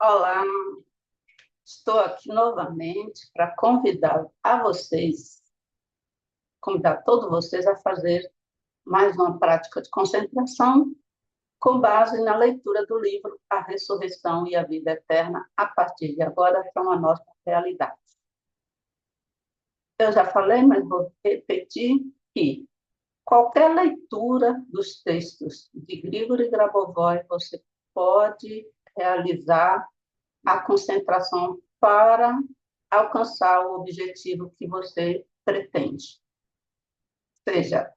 Olá, estou aqui novamente para convidar todos vocês a fazer mais uma prática de concentração com base na leitura do livro A Ressurreição e a Vida Eterna, a partir de agora, são a nossa realidade. Eu já falei, mas vou repetir que qualquer leitura dos textos de Grigori Grabovoi, você pode realizar a concentração para alcançar o objetivo que você pretende, seja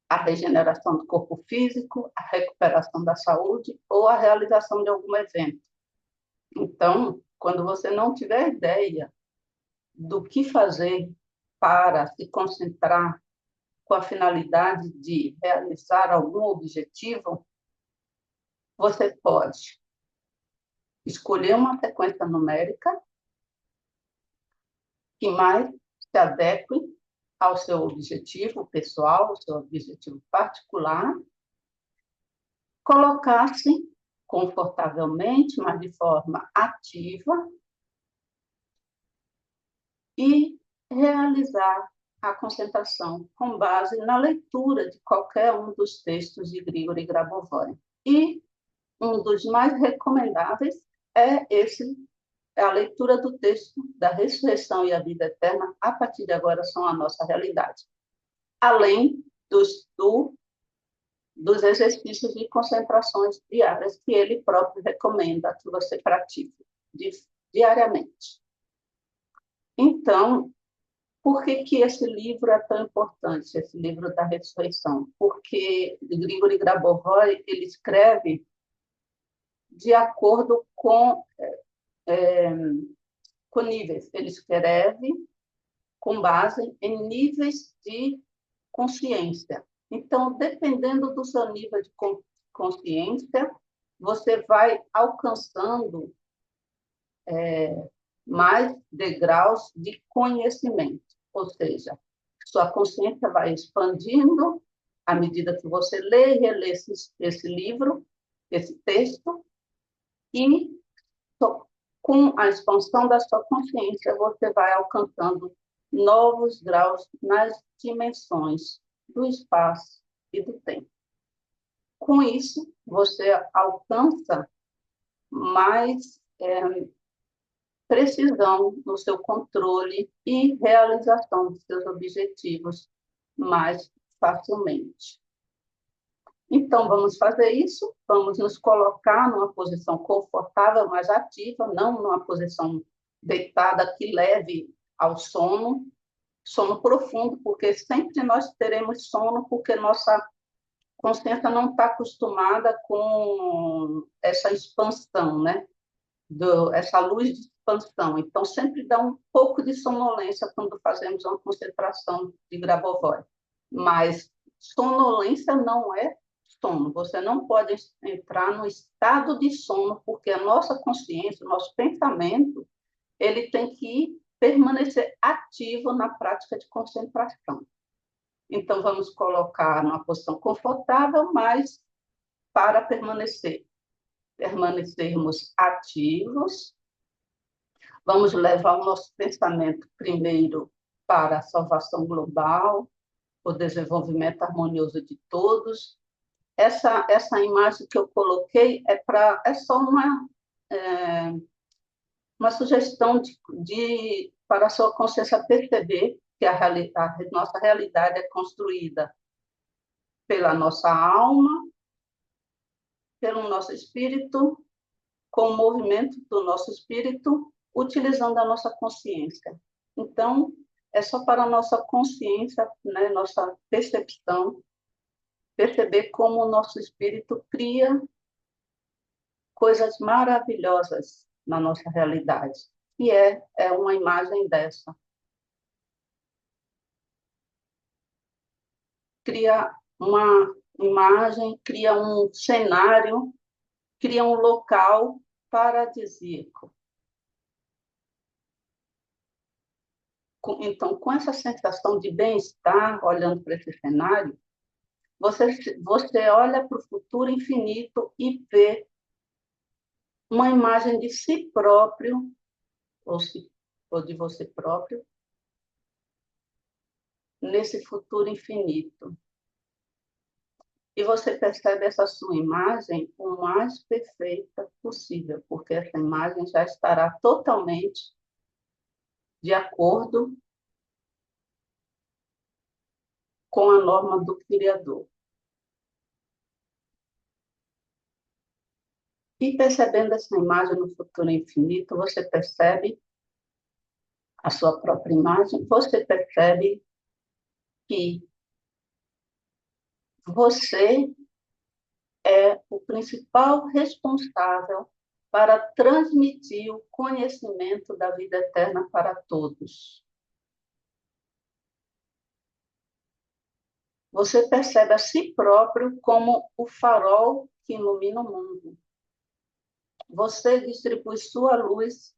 a regeneração do corpo físico, a recuperação da saúde ou a realização de algum evento. Então, quando você não tiver ideia do que fazer para se concentrar com a finalidade de realizar algum objetivo, você pode escolher uma sequência numérica que mais se adeque ao seu objetivo pessoal, ao seu objetivo particular, colocar-se confortavelmente, mas de forma ativa, e realizar a concentração com base na leitura de qualquer um dos textos de Grigori Grabovoi. E um dos mais recomendáveis é a leitura do texto da ressurreição e a vida eterna, a partir de agora são a nossa realidade. Além dos exercícios de concentrações diárias que ele próprio recomenda que você pratique diariamente. Então, por que esse livro é tão importante, esse livro da ressurreição? Porque Grigori Grabovoi ele escreve de acordo é, com níveis. Ele escreve com base em níveis de consciência. Então, dependendo do seu nível de consciência, você vai alcançando mais degraus de conhecimento, ou seja, sua consciência vai expandindo à medida que você lê e relê esse livro, esse texto, e com a expansão da sua consciência, você vai alcançando novos graus nas dimensões do espaço e do tempo. Com isso, você alcança mais precisão no seu controle e realização de seus objetivos mais facilmente. Então, vamos fazer isso, vamos nos colocar numa posição confortável, mais ativa, não numa posição deitada que leve ao sono profundo, porque sempre nós teremos sono, porque nossa consciência não está acostumada com essa expansão, né? Essa luz de expansão. Então, sempre dá um pouco de sonolência quando fazemos uma concentração de Grabovoi. Mas sonolência não é sono. Você não pode entrar no estado de sono, porque a nossa consciência, o nosso pensamento, ele tem que permanecer ativo na prática de concentração. Então, vamos colocar numa posição confortável, mas para permanecermos ativos, vamos levar o nosso pensamento primeiro para a salvação global, o desenvolvimento harmonioso de todos. Essa imagem que eu coloquei é só uma sugestão para a sua consciência perceber que a nossa realidade é construída pela nossa alma, pelo nosso espírito, com o movimento do nosso espírito, utilizando a nossa consciência. Então, é só para a nossa consciência, né, nossa percepção, perceber como o nosso espírito cria coisas maravilhosas na nossa realidade. E é uma imagem dessa. Cria uma imagem, cria um cenário, cria um local paradisíaco. Então, com essa sensação de bem-estar, olhando para esse cenário, você olha para o futuro infinito e vê uma imagem de si próprio, ou de você próprio, nesse futuro infinito. E você percebe essa sua imagem o mais perfeita possível, porque essa imagem já estará totalmente de acordo com a norma do Criador. E percebendo essa imagem no futuro infinito, você percebe a sua própria imagem, você percebe que você é o principal responsável para transmitir o conhecimento da vida eterna para todos. Você percebe a si próprio como o farol que ilumina o mundo. Você distribui sua luz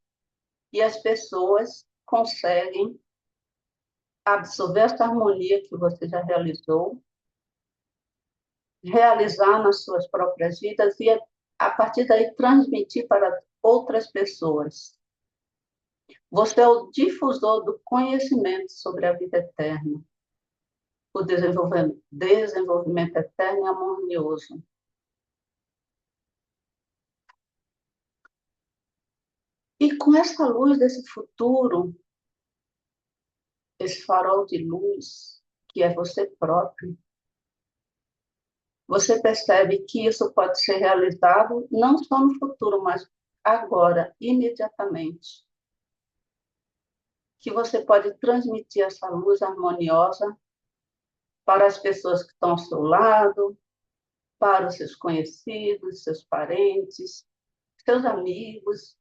e as pessoas conseguem absorver essa harmonia que você já realizou, realizar nas suas próprias vidas e, a partir daí, transmitir para outras pessoas. Você é o difusor do conhecimento sobre a vida eterna, o desenvolvimento eterno e harmonioso. E com essa luz desse futuro, esse farol de luz, que é você próprio, você percebe que isso pode ser realizado não só no futuro, mas agora, imediatamente. Que você pode transmitir essa luz harmoniosa para as pessoas que estão ao seu lado, para os seus conhecidos, seus parentes, seus amigos,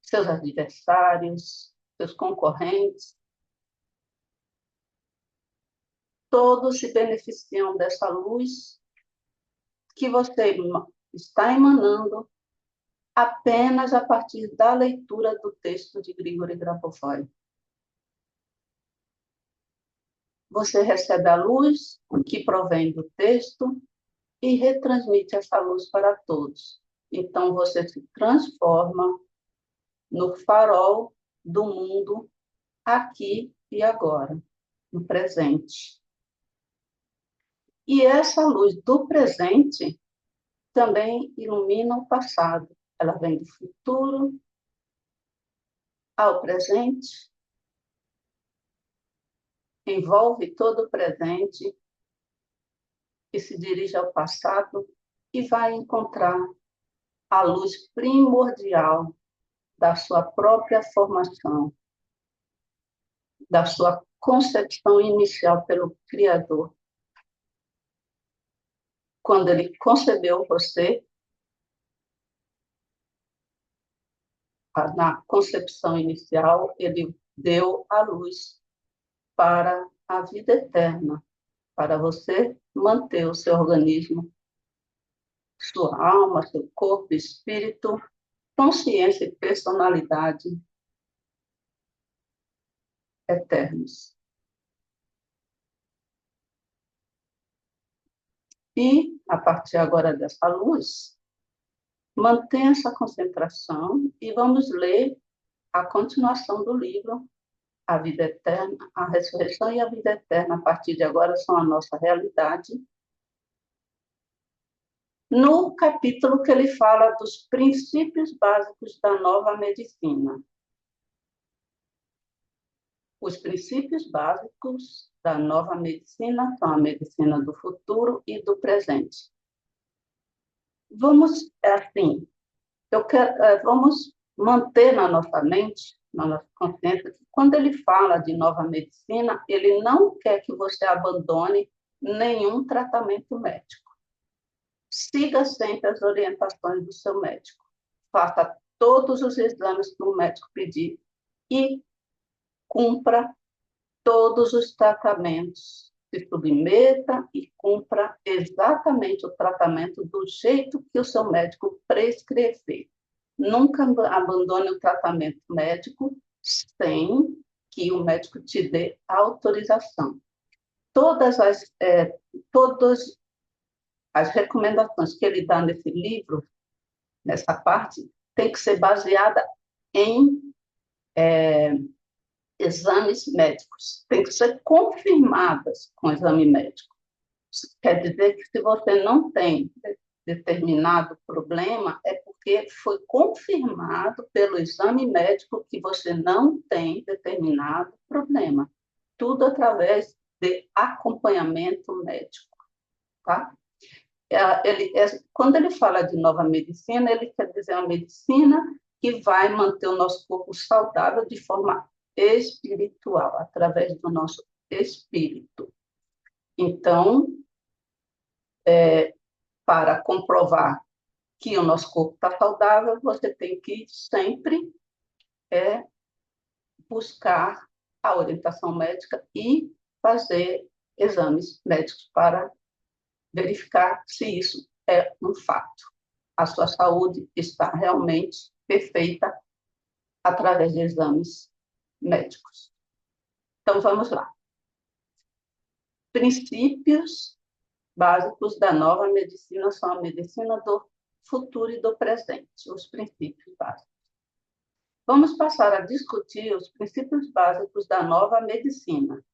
seus adversários, seus concorrentes. Todos se beneficiam dessa luz que você está emanando apenas a partir da leitura do texto de Grigori Grabovoi. Você recebe a luz que provém do texto e retransmite essa luz para todos. Então, você se transforma no farol do mundo aqui e agora, no presente. E essa luz do presente também ilumina o passado. Ela vem do futuro ao presente, envolve todo o presente e se dirige ao passado e vai encontrar a luz primordial da sua própria formação, da sua concepção inicial pelo Criador. Quando ele concebeu você, na concepção inicial, ele deu a luz para a vida eterna, para você manter o seu organismo, sua alma, seu corpo, espírito, consciência e personalidade eternos. E, a partir agora dessa luz, mantenha essa concentração e vamos ler a continuação do livro, A Vida Eterna, a Ressurreição e a Vida Eterna, a partir de agora, são a nossa realidade. No capítulo que ele fala dos princípios básicos da nova medicina. Os princípios básicos da nova medicina são a medicina do futuro e do presente. Vamos, assim, vamos manter na nossa mente, na nossa consciência, que quando ele fala de nova medicina, ele não quer que você abandone nenhum tratamento médico. Siga sempre as orientações do seu médico. Faça todos os exames que o médico pedir e cumpra todos os tratamentos. Se submeta e cumpra exatamente o tratamento do jeito que o seu médico prescrever. Nunca abandone o tratamento médico sem que o médico te dê autorização. Todas as recomendações que ele dá nesse livro, nessa parte, tem que ser baseada em exames médicos, tem que ser confirmadas com exame médico. Quer dizer que se você não tem determinado problema, é porque foi confirmado pelo exame médico que você não tem determinado problema. Tudo através de acompanhamento médico, tá? Quando ele fala de nova medicina, ele quer dizer uma medicina que vai manter o nosso corpo saudável de forma espiritual, através do nosso espírito. Então, para comprovar que o nosso corpo está saudável, você tem que sempre buscar a orientação médica e fazer exames médicos para verificar se isso é um fato. A sua saúde está realmente perfeita através de exames médicos. Então, vamos lá. Princípios básicos da nova medicina são a medicina do futuro e do presente, os princípios básicos. Vamos passar a discutir os princípios básicos da nova medicina.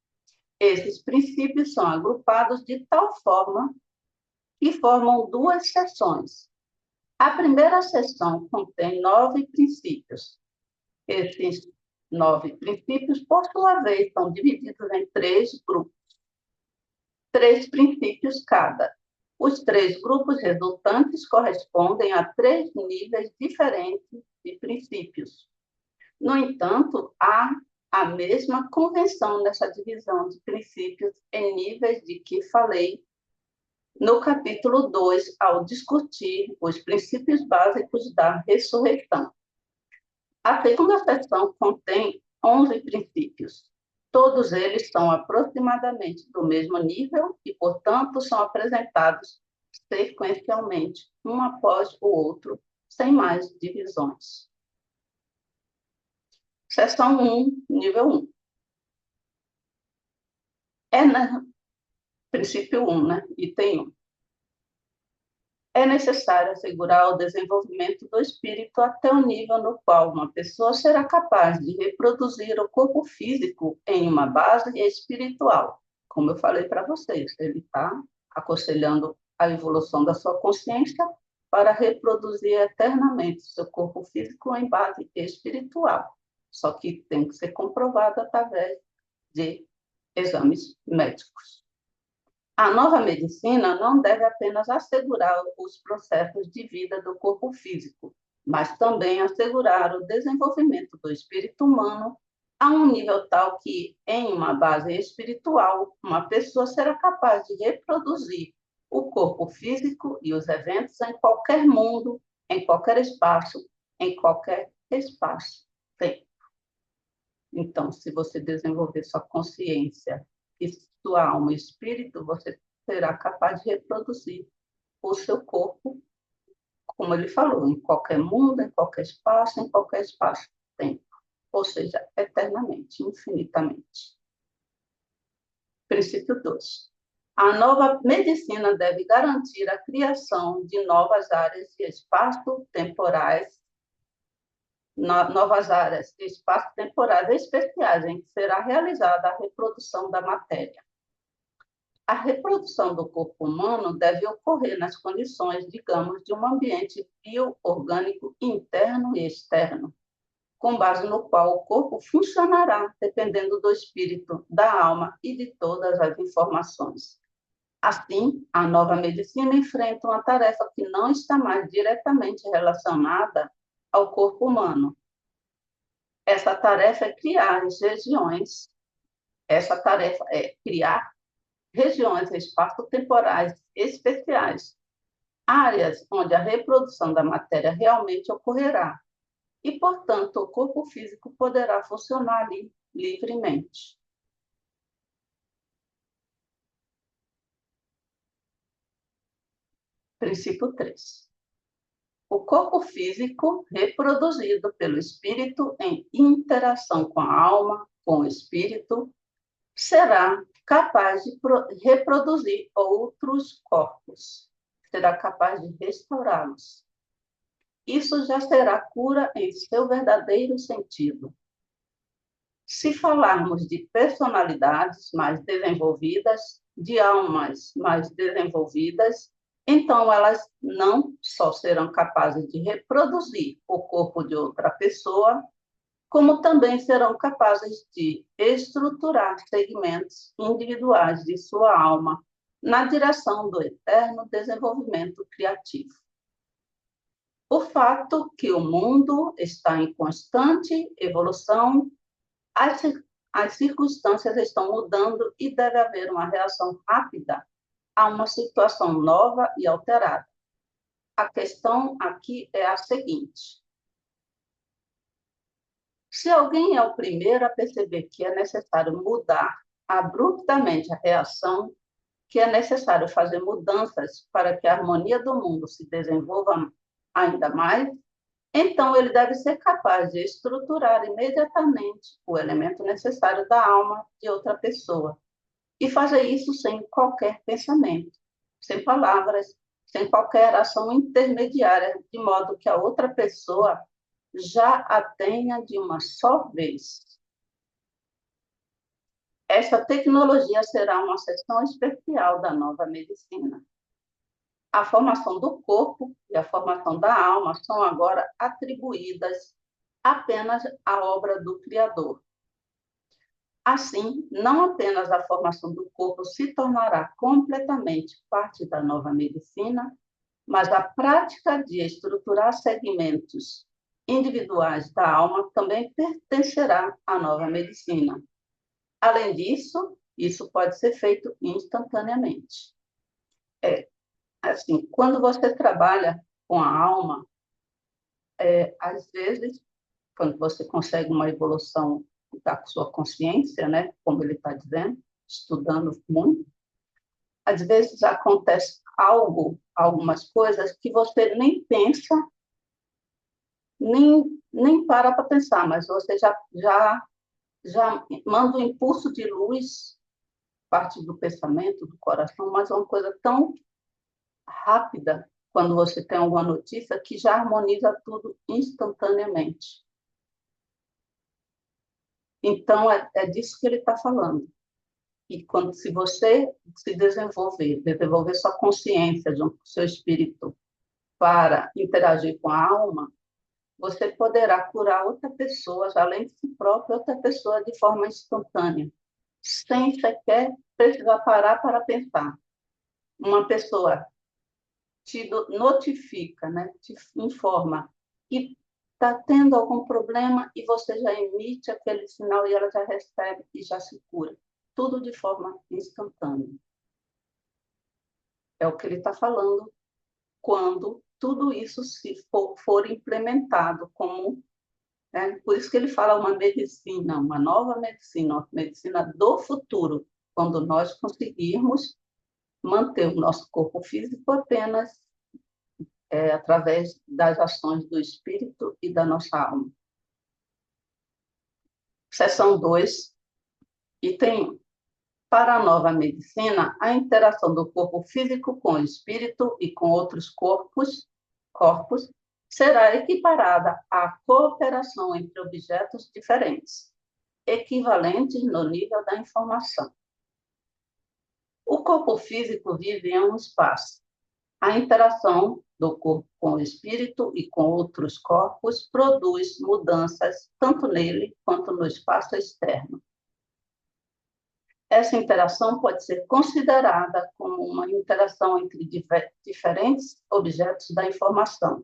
Esses princípios são agrupados de tal forma que formam duas seções. A primeira seção contém 9 princípios. Esses 9 princípios, por sua vez, são divididos em 3 grupos. 3 princípios cada. Os 3 grupos resultantes correspondem a 3 níveis diferentes de princípios. No entanto, há a mesma convenção nessa divisão de princípios em níveis de que falei no capítulo 2, ao discutir os princípios básicos da ressurreição. A segunda seção contém 11 princípios. Todos eles são aproximadamente do mesmo nível e, portanto, são apresentados sequencialmente, um após o outro, sem mais divisões. Seção 1, nível 1. Princípio 1, né? Item 1. É necessário assegurar o desenvolvimento do espírito até o nível no qual uma pessoa será capaz de reproduzir o corpo físico em uma base espiritual. Como eu falei para vocês, ele está aconselhando a evolução da sua consciência para reproduzir eternamente seu corpo físico em base espiritual. Só que tem que ser comprovado através de exames médicos. A nova medicina não deve apenas assegurar os processos de vida do corpo físico, mas também assegurar o desenvolvimento do espírito humano a um nível tal que, em uma base espiritual, uma pessoa será capaz de reproduzir o corpo físico e os eventos em qualquer mundo, em qualquer espaço, em qualquer espaço-tempo. Então, se você desenvolver sua consciência e sua alma e espírito, você será capaz de reproduzir o seu corpo, como ele falou, em qualquer mundo, em qualquer espaço-tempo. Ou seja, eternamente, infinitamente. Princípio 2. A nova medicina deve garantir a criação de novas áreas de espaço-temporais, novas áreas de espaço-temporais especiais em que será realizada a reprodução da matéria. A reprodução do corpo humano deve ocorrer nas condições, digamos, de um ambiente bioorgânico interno e externo, com base no qual o corpo funcionará dependendo do espírito, da alma e de todas as informações. Assim, a nova medicina enfrenta uma tarefa que não está mais diretamente relacionada ao corpo humano. Essa tarefa é criar regiões espaço-temporais especiais, áreas onde a reprodução da matéria realmente ocorrerá, e, portanto, o corpo físico poderá funcionar ali livremente. Princípio 3. O corpo físico, reproduzido pelo espírito em interação com a alma, com o espírito, será capaz de reproduzir outros corpos, será capaz de restaurá-los. Isso já será cura em seu verdadeiro sentido. Se falarmos de personalidades mais desenvolvidas, de almas mais desenvolvidas, então elas não só serão capazes de reproduzir o corpo de outra pessoa, como também serão capazes de estruturar segmentos individuais de sua alma na direção do eterno desenvolvimento criativo. O fato que o mundo está em constante evolução, as, as circunstâncias estão mudando e deve haver uma reação rápida a uma situação nova e alterada. A questão aqui é a seguinte: se alguém é o primeiro a perceber que é necessário mudar abruptamente a reação, que é necessário fazer mudanças para que a harmonia do mundo se desenvolva ainda mais, então ele deve ser capaz de estruturar imediatamente o elemento necessário da alma de outra pessoa e fazer isso sem qualquer pensamento, sem palavras, sem qualquer ação intermediária, de modo que a outra pessoa já a tenha de uma só vez. Essa tecnologia será uma seção especial da nova medicina. A formação do corpo e a formação da alma são agora atribuídas apenas à obra do Criador. Assim, não apenas a formação do corpo se tornará completamente parte da nova medicina, mas a prática de estruturar segmentos individuais da alma também pertencerá à nova medicina. Além disso, isso pode ser feito instantaneamente. Assim, quando você trabalha com a alma, às vezes, quando você consegue uma evolução da sua consciência, né, como ele está dizendo, estudando muito, às vezes acontece algumas coisas que você nem pensa, nem para pensar, mas você já manda um impulso de luz, parte do pensamento, do coração, mas é uma coisa tão rápida quando você tem alguma notícia que já harmoniza tudo instantaneamente. Então, é disso que ele está falando. E quando, se você se desenvolver sua consciência, seu espírito para interagir com a alma, você poderá curar outra pessoa, além de si própria, outra pessoa de forma instantânea, sem sequer precisar parar para pensar. Uma pessoa te notifica, né? Te informa que está tendo algum problema e você já emite aquele sinal e ela já recebe e já se cura. Tudo de forma instantânea. É o que ele está falando quando tudo isso se for implementado como... Né? Por isso que ele fala uma medicina, uma nova medicina, uma medicina do futuro, quando nós conseguirmos manter o nosso corpo físico apenas através das ações do espírito e da nossa alma. Seção 2, item 1. Para a nova medicina, a interação do corpo físico com o espírito e com outros corpos será equiparada à cooperação entre objetos diferentes, equivalentes no nível da informação. O corpo físico vive em um espaço. A interação do corpo com o espírito e com outros corpos produz mudanças tanto nele quanto no espaço externo. Essa interação pode ser considerada como uma interação entre diferentes objetos da informação.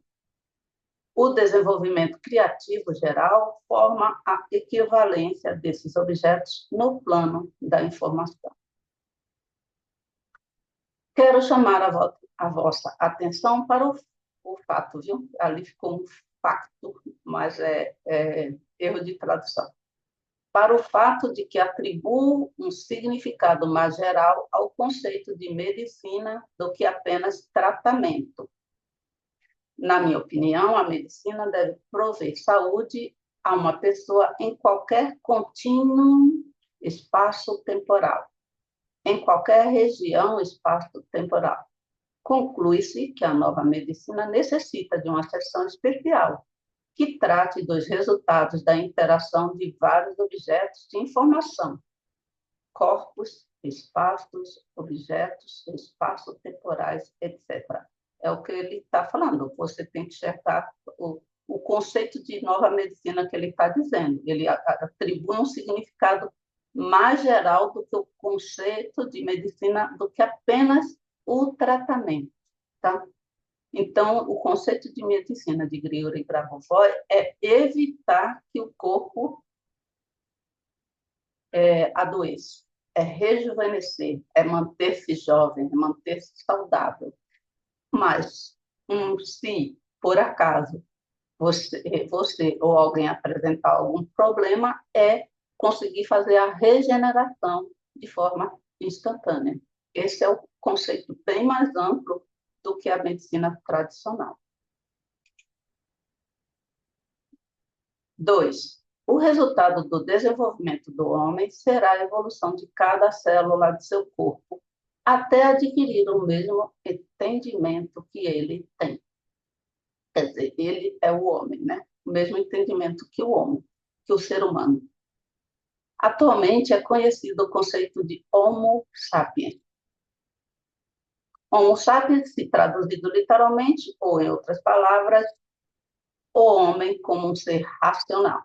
O desenvolvimento criativo geral forma a equivalência desses objetos no plano da informação. Quero chamar a vossa atenção para o fato, viu? Ali ficou um facto, mas é erro de tradução. Para o fato de que atribuo um significado mais geral ao conceito de medicina do que apenas tratamento. Na minha opinião, a medicina deve prover saúde a uma pessoa em qualquer contínuo espaço-temporal, em qualquer região espaço-temporal, Conclui-se que a nova medicina necessita de uma seção especial que trate dos resultados da interação de vários objetos de informação, corpos, espaços, objetos, espaço-temporais, etc. É o que ele está falando. Você tem que enxergar o conceito de nova medicina que ele está dizendo. Ele atribui um significado mais geral do que o conceito de medicina, do que apenas o tratamento, tá? Então, o conceito de medicina de Grigori Grabovoi é evitar que o corpo adoeça, é rejuvenescer, é manter-se jovem, é manter-se saudável. Mas, se, por acaso, você ou alguém apresentar algum problema, é conseguir fazer a regeneração de forma instantânea. Esse é o conceito bem mais amplo do que a medicina tradicional. 2. O resultado do desenvolvimento do homem será a evolução de cada célula de seu corpo, até adquirir o mesmo entendimento que ele tem. Quer dizer, ele é o homem, né? O mesmo entendimento que o homem, que o ser humano. Atualmente é conhecido o conceito de Homo sapiens. Homo sapiens, se traduzido literalmente, ou em outras palavras, o homem como um ser racional.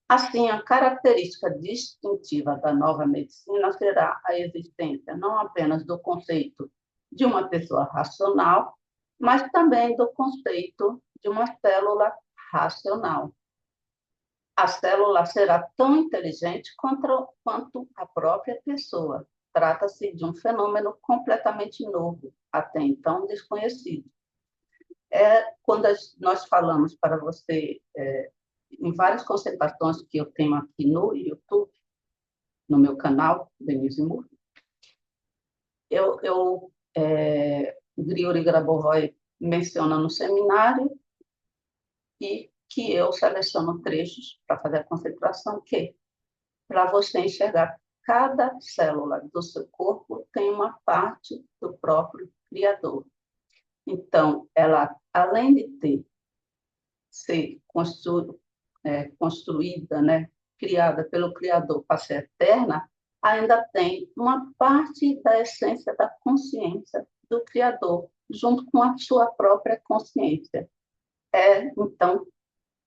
Assim, a característica distintiva da nova medicina será a existência não apenas do conceito de uma pessoa racional, mas também do conceito de uma célula racional. A célula será tão inteligente quanto a própria pessoa. Trata-se de um fenômeno completamente novo, até então desconhecido. Quando nós falamos para você, em várias concentrações que eu tenho aqui no YouTube, no meu canal, Denise Moore, Grigori Grabovoi menciona no seminário e que eu seleciono trechos para fazer a concentração, que para você enxergar cada célula do seu corpo tem uma parte do próprio Criador. Então, ela, além de ser construída, né, criada pelo Criador para ser eterna, ainda tem uma parte da essência da consciência do Criador, junto com a sua própria consciência. Então,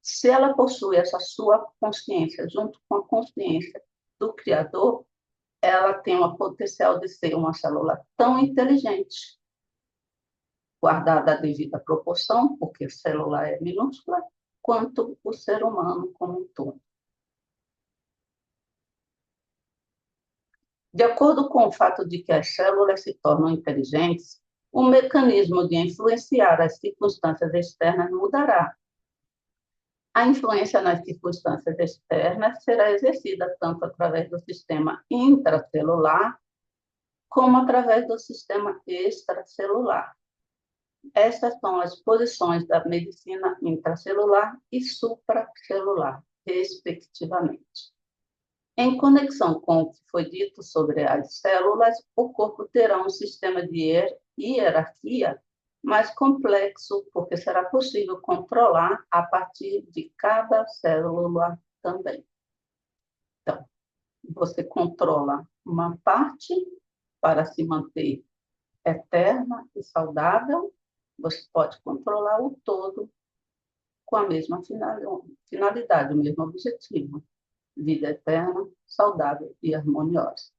se ela possui essa sua consciência, junto com a consciência do Criador, ela tem o potencial de ser uma célula tão inteligente, guardada a devida proporção, porque a célula é minúscula, quanto o ser humano como um todo. De acordo com o fato de que as células se tornam inteligentes, o mecanismo de influenciar as circunstâncias externas mudará. A influência nas circunstâncias externas será exercida tanto através do sistema intracelular como através do sistema extracelular. Estas são as posições da medicina intracelular e supracelular, respectivamente. Em conexão com o que foi dito sobre as células, o corpo terá um sistema de hierarquia mais complexo, porque será possível controlar a partir de cada célula também. Então, você controla uma parte para se manter eterna e saudável, você pode controlar o todo com a mesma finalidade, o mesmo objetivo: vida eterna, saudável e harmoniosa.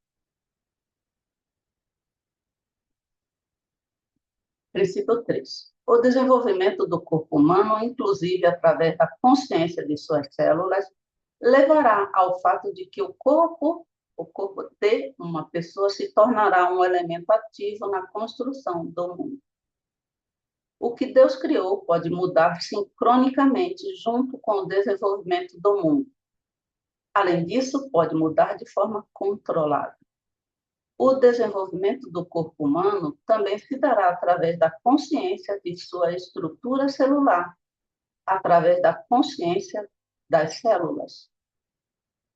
Princípio 3. O desenvolvimento do corpo humano, inclusive através da consciência de suas células, levará ao fato de que o corpo de uma pessoa se tornará um elemento ativo na construção do mundo. O que Deus criou pode mudar sincronicamente junto com o desenvolvimento do mundo. Além disso, pode mudar de forma controlada. O desenvolvimento do corpo humano também se dará através da consciência de sua estrutura celular, através da consciência das células.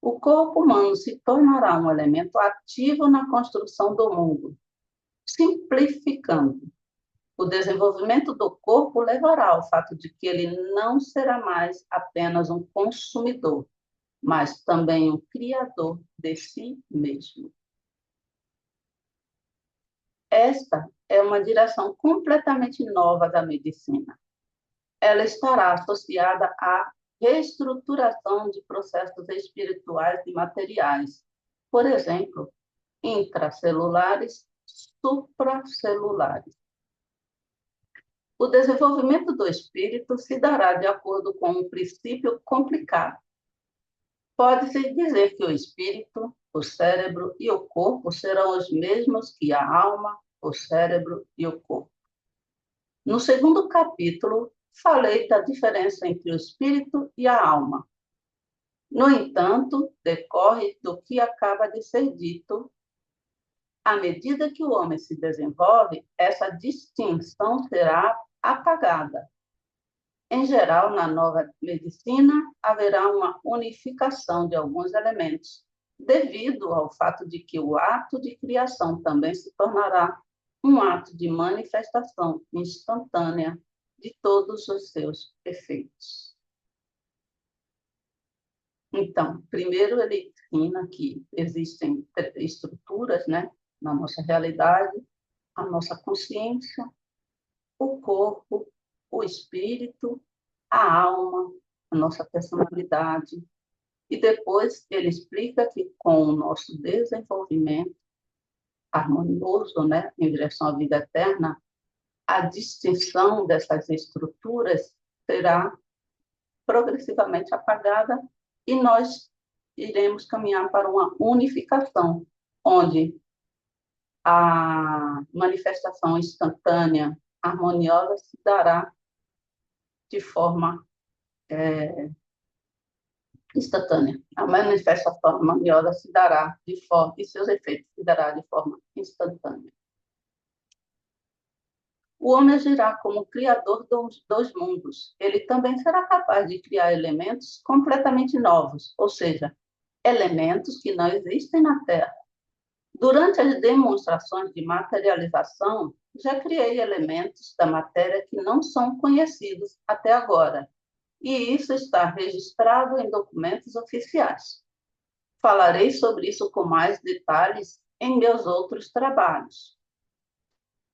O corpo humano se tornará um elemento ativo na construção do mundo, simplificando. O desenvolvimento do corpo levará ao fato de que ele não será mais apenas um consumidor, mas também um criador de si mesmo. Esta é uma direção completamente nova da medicina. Ela estará associada à reestruturação de processos espirituais e materiais, por exemplo, intracelulares, supracelulares. O desenvolvimento do espírito se dará de acordo com um princípio complicado. Pode-se dizer que o espírito, o cérebro e o corpo serão os mesmos que a alma, o cérebro e o corpo. No segundo capítulo, falei da diferença entre o espírito e a alma. No entanto, decorre do que acaba de ser dito. À medida que o homem se desenvolve, essa distinção será apagada. Em geral, na nova medicina, haverá uma unificação de alguns elementos, devido ao fato de que o ato de criação também se tornará um ato de manifestação instantânea de todos os seus efeitos. Então, primeiro ele ensina que existem estruturas, né, na nossa realidade, a nossa consciência, o corpo, o espírito, a alma, a nossa personalidade. E depois ele explica que com o nosso desenvolvimento harmonioso, né, em direção à vida eterna, a distinção dessas estruturas será progressivamente apagada e nós iremos caminhar para uma unificação, onde a manifestação instantânea, harmoniosa, se dará de forma instantânea. A manifestação harmoniosa se dará de forma, e seus efeitos se dará de forma instantânea. O homem agirá como criador dos mundos. Ele também será capaz de criar elementos completamente novos, ou seja, elementos que não existem na Terra. Durante as demonstrações de materialização, já criei elementos da matéria que não são conhecidos até agora, e isso está registrado em documentos oficiais. Falarei sobre isso com mais detalhes em meus outros trabalhos.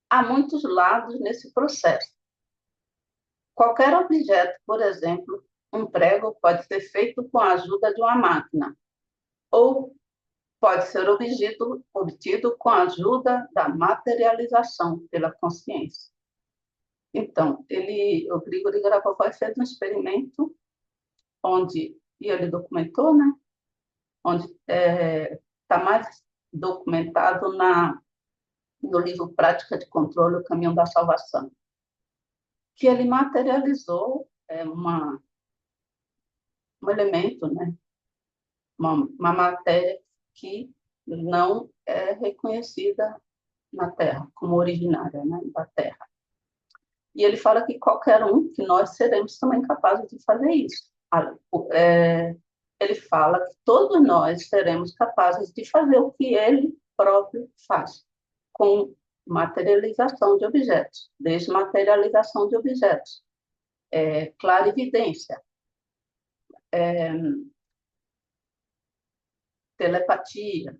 Há muitos lados nesse processo. Qualquer objeto, por exemplo, um prego, pode ser feito com a ajuda de uma máquina, ou pode ser obtido com a ajuda da materialização pela consciência. Então, o Grigori Grabovoi fez um experimento onde, e ele documentou, né? Onde está mais documentado no livro Prática de Controle, O Caminho da Salvação, que ele materializou um elemento, né? Uma matéria que não é reconhecida na Terra, como originária, né, da Terra. E ele fala que qualquer um, que nós seremos também capazes de fazer isso. Ele fala que todos nós seremos capazes de fazer o que ele próprio faz, com materialização de objetos, desmaterialização de objetos, clarividência, telepatia,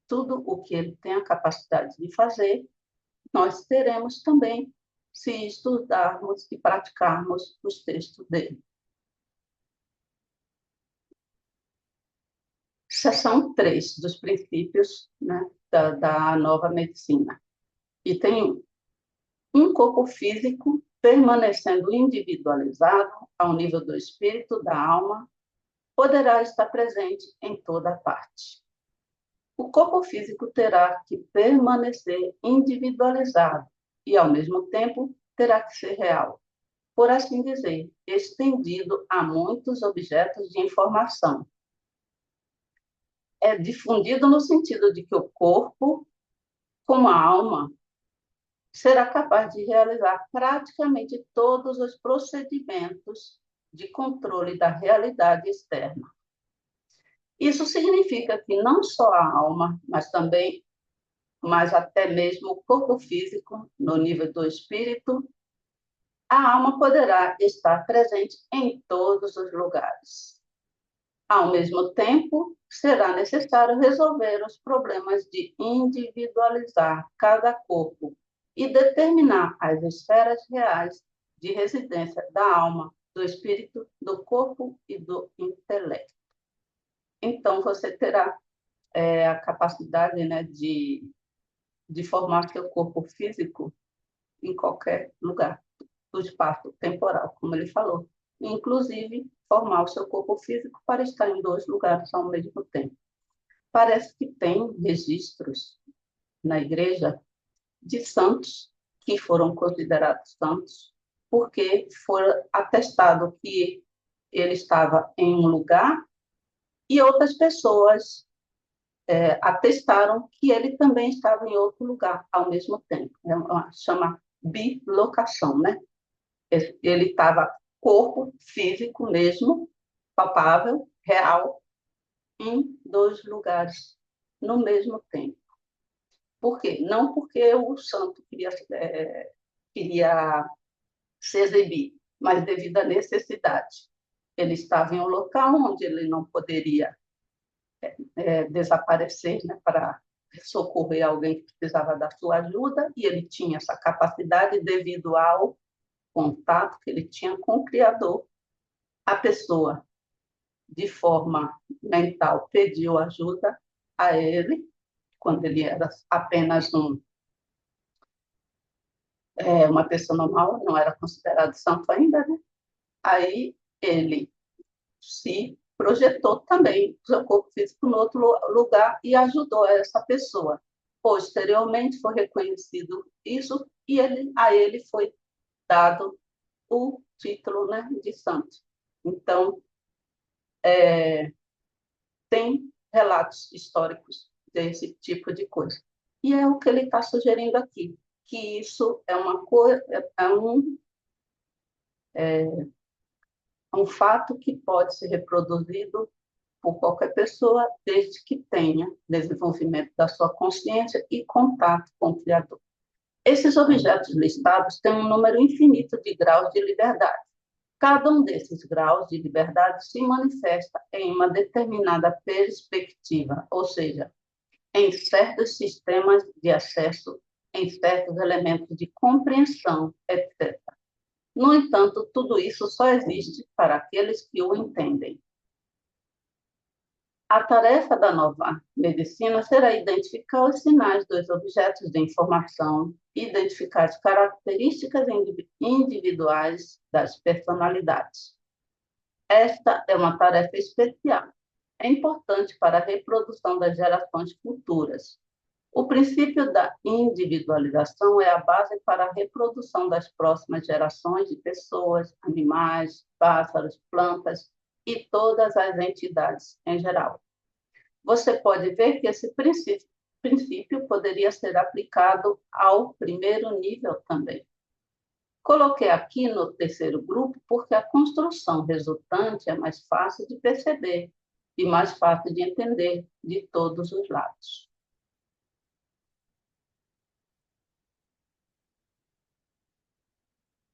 tudo o que ele tem a capacidade de fazer, nós teremos também se estudarmos e praticarmos os textos dele. Seção 3 dos princípios, né, da nova medicina. Item 1. Um corpo físico permanecendo individualizado ao nível do espírito, da alma, poderá estar presente em toda parte. O corpo físico terá que permanecer individualizado e, ao mesmo tempo, terá que ser real, por assim dizer, estendido a muitos objetos de informação. É difundido no sentido de que o corpo, como a alma, será capaz de realizar praticamente todos os procedimentos de controle da realidade externa. Isso significa que não só a alma, mas também mas até mesmo o corpo físico, no nível do espírito, a alma poderá estar presente em todos os lugares. Ao mesmo tempo, será necessário resolver os problemas de individualizar cada corpo e determinar as esferas reais de residência da alma, do espírito, do corpo e do intelecto. Então, você terá a capacidade, né, de formar seu corpo físico em qualquer lugar do espaço temporal, como ele falou. Inclusive, formar o seu corpo físico para estar em dois lugares ao mesmo tempo. Parece que tem registros na igreja de santos que foram considerados santos porque foi atestado que ele estava em um lugar e outras pessoas atestaram que ele também estava em outro lugar ao mesmo tempo. Chama bilocação, né? Ele estava corpo físico mesmo, palpável, real, em dois lugares no mesmo tempo. Por quê? Não porque o santo queria se exibir, mas devido à necessidade. Ele estava em um local onde ele não poderia desaparecer, né, para socorrer alguém que precisava da sua ajuda, e ele tinha essa capacidade devido ao contato que ele tinha com o Criador. A pessoa, de forma mental, pediu ajuda a ele, quando ele era apenas uma pessoa normal, não era considerado santo ainda, né? Aí ele se projetou também o seu corpo físico no outro lugar e ajudou essa pessoa. Posteriormente foi reconhecido isso e a ele foi dado o título, né, de santo. Então, tem relatos históricos desse tipo de coisa. E é o que ele está sugerindo aqui, que isso é uma coisa, um fato que pode ser reproduzido por qualquer pessoa, desde que tenha desenvolvimento da sua consciência e contato com o Criador. Esses objetos listados têm um número infinito de graus de liberdade. Cada um desses graus de liberdade se manifesta em uma determinada perspectiva, ou seja, em certos sistemas de acesso, em certos elementos de compreensão, etc. No entanto, tudo isso só existe para aqueles que o entendem. A tarefa da nova medicina será identificar os sinais dos objetos de informação, identificar as características individuais das personalidades. Esta é uma tarefa especial. É importante para a reprodução das gerações futuras. O princípio da individualização é a base para a reprodução das próximas gerações de pessoas, animais, pássaros, plantas e todas as entidades em geral. Você pode ver que esse princípio poderia ser aplicado ao primeiro nível também. Coloquei aqui no terceiro grupo porque a construção resultante é mais fácil de perceber e mais fácil de entender de todos os lados.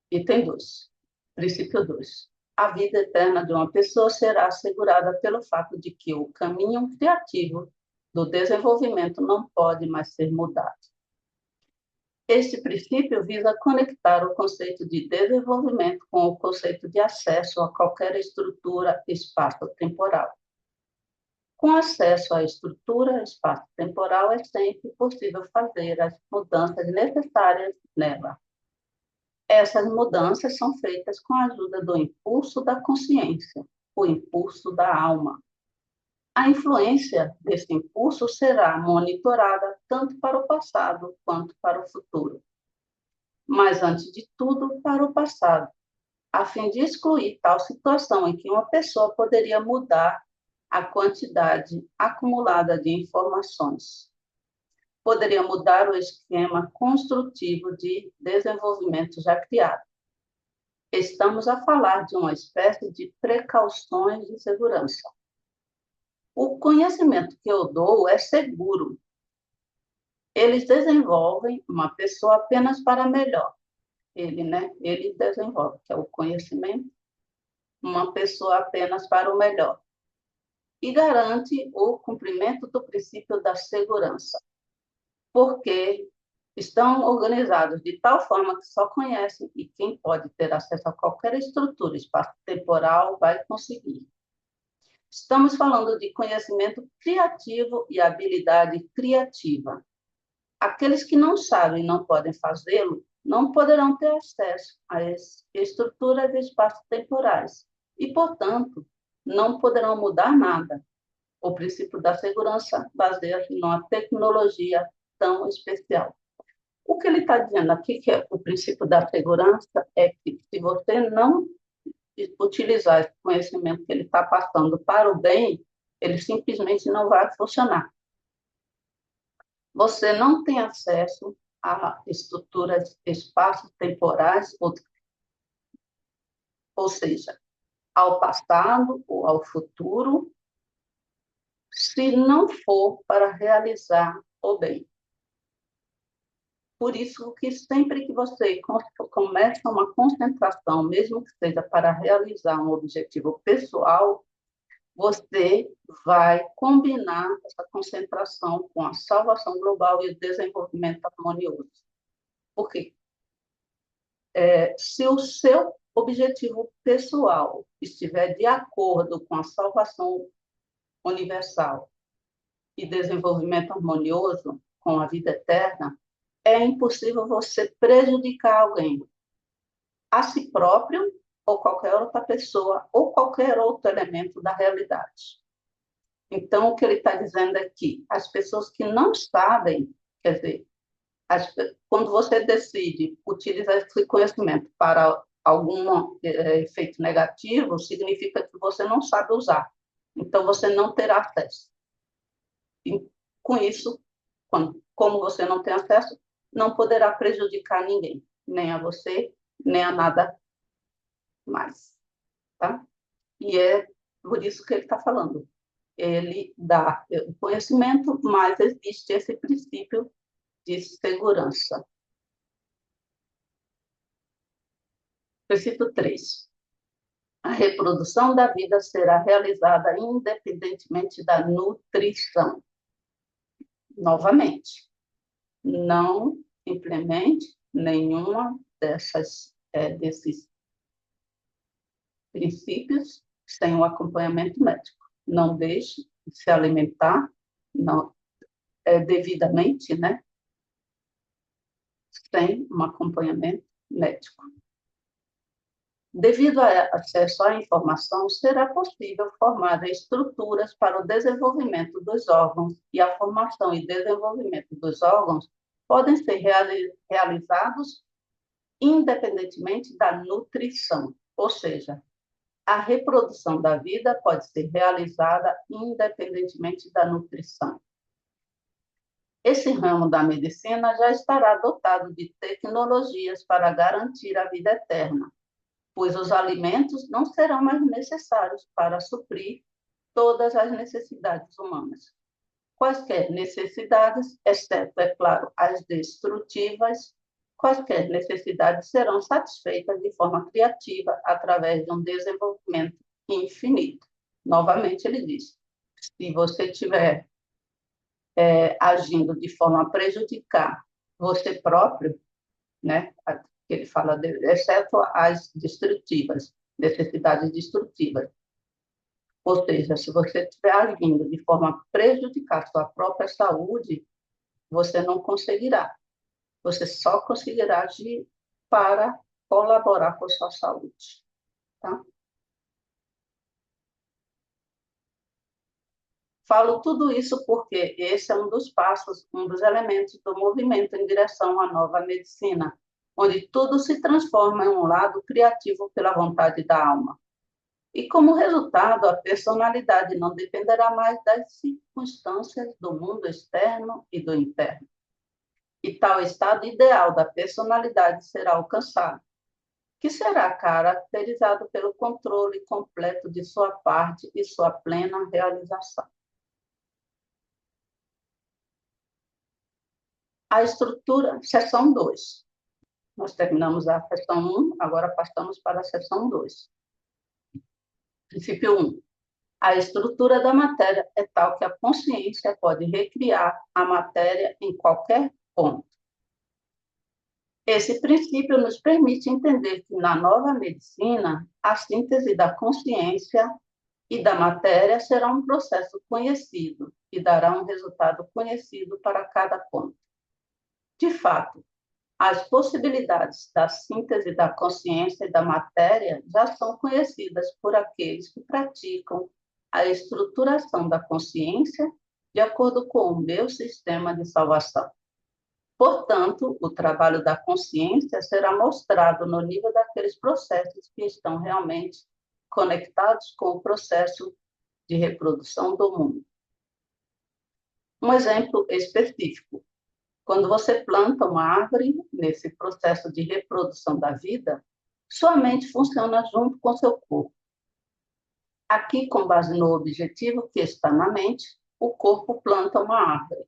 Item 2, princípio 2. A vida eterna de uma pessoa será assegurada pelo fato de que o caminho criativo do desenvolvimento não pode mais ser mudado. Este princípio visa conectar o conceito de desenvolvimento com o conceito de acesso a qualquer estrutura espaço-temporal. Com acesso à estrutura espaço-temporal, é sempre possível fazer as mudanças necessárias nela. Essas mudanças são feitas com a ajuda do impulso da consciência, o impulso da alma. A influência desse impulso será monitorada tanto para o passado quanto para o futuro. Mas, antes de tudo, para o passado, a fim de excluir tal situação em que uma pessoa poderia mudar a quantidade acumulada de informações. Poderia mudar o esquema construtivo de desenvolvimento já criado. Estamos a falar de uma espécie de precauções de segurança. O conhecimento que eu dou é seguro. Eles desenvolvem uma pessoa apenas para melhor. Ele, né? Ele desenvolve, que é o conhecimento, uma pessoa apenas para o melhor. E garante o cumprimento do princípio da segurança, porque estão organizados de tal forma que só conhecem e quem pode ter acesso a qualquer estrutura espaço-temporal vai conseguir. Estamos falando de conhecimento criativo e habilidade criativa. Aqueles que não sabem e não podem fazê-lo não poderão ter acesso a estruturas espaço-temporais e, portanto, não poderão mudar nada. O princípio da segurança baseia-se numa tecnologia tão especial. O que ele está dizendo aqui, que é o princípio da segurança, é que se você não utilizar esse conhecimento que ele está passando para o bem, ele simplesmente não vai funcionar. Você não tem acesso a estruturas espaço-temporais, ou seja, ao passado ou ao futuro, se não for para realizar o bem. Por isso que sempre que você começa uma concentração, mesmo que seja para realizar um objetivo pessoal, você vai combinar essa concentração com a salvação global e o desenvolvimento harmonioso. Por quê? Se o seu objetivo pessoal estiver de acordo com a salvação universal e desenvolvimento harmonioso com a vida eterna, é impossível você prejudicar alguém, a si próprio ou qualquer outra pessoa ou qualquer outro elemento da realidade. Então, o que ele está dizendo aqui, as pessoas que não sabem, quer dizer, quando você decide utilizar esse conhecimento para algum efeito negativo, significa que você não sabe usar. Então, você não terá acesso. E, com isso, como você não tem acesso, não poderá prejudicar ninguém, nem a você, nem a nada mais. Tá? E é por isso que ele está falando. Ele dá o conhecimento, mas existe esse princípio de segurança. Princípio 3. A reprodução da vida será realizada independentemente da nutrição. Novamente, não implemente nenhuma desses princípios sem o acompanhamento médico. Não deixe de se alimentar não, devidamente, né? Sem um acompanhamento médico. Devido ao acesso à informação, será possível formar estruturas para o desenvolvimento dos órgãos, e a formação e desenvolvimento dos órgãos podem ser realizados independentemente da nutrição, ou seja, a reprodução da vida pode ser realizada independentemente da nutrição. Esse ramo da medicina já estará dotado de tecnologias para garantir a vida eterna, pois os alimentos não serão mais necessários para suprir todas as necessidades humanas. Quaisquer necessidades, exceto, é claro, as destrutivas, quaisquer necessidades serão satisfeitas de forma criativa através de um desenvolvimento infinito. Novamente, ele diz, se você estiver agindo de forma a prejudicar você próprio, né, que ele fala, exceto as destrutivas, necessidades destrutivas. Ou seja, se você estiver agindo de forma a prejudicar sua própria saúde, você não conseguirá. Você só conseguirá agir para colaborar com a sua saúde. Tá? Falo tudo isso porque esse é um dos passos, um dos elementos do movimento em direção à nova medicina, onde tudo se transforma em um lado criativo pela vontade da alma. E, como resultado, a personalidade não dependerá mais das circunstâncias do mundo externo e do interno. E tal estado ideal da personalidade será alcançado, que será caracterizado pelo controle completo de sua parte e sua plena realização. A estrutura, seção 2. Nós terminamos a seção 1, agora passamos para a seção 2. Princípio 1. A estrutura da matéria é tal que a consciência pode recriar a matéria em qualquer ponto. Esse princípio nos permite entender que, na nova medicina, a síntese da consciência e da matéria será um processo conhecido e dará um resultado conhecido para cada ponto. De fato, as possibilidades da síntese da consciência e da matéria já são conhecidas por aqueles que praticam a estruturação da consciência de acordo com o meu sistema de salvação. Portanto, o trabalho da consciência será mostrado no nível daqueles processos que estão realmente conectados com o processo de reprodução do mundo. Um exemplo específico. Quando você planta uma árvore, nesse processo de reprodução da vida, sua mente funciona junto com seu corpo. Aqui, com base no objetivo que está na mente, o corpo planta uma árvore.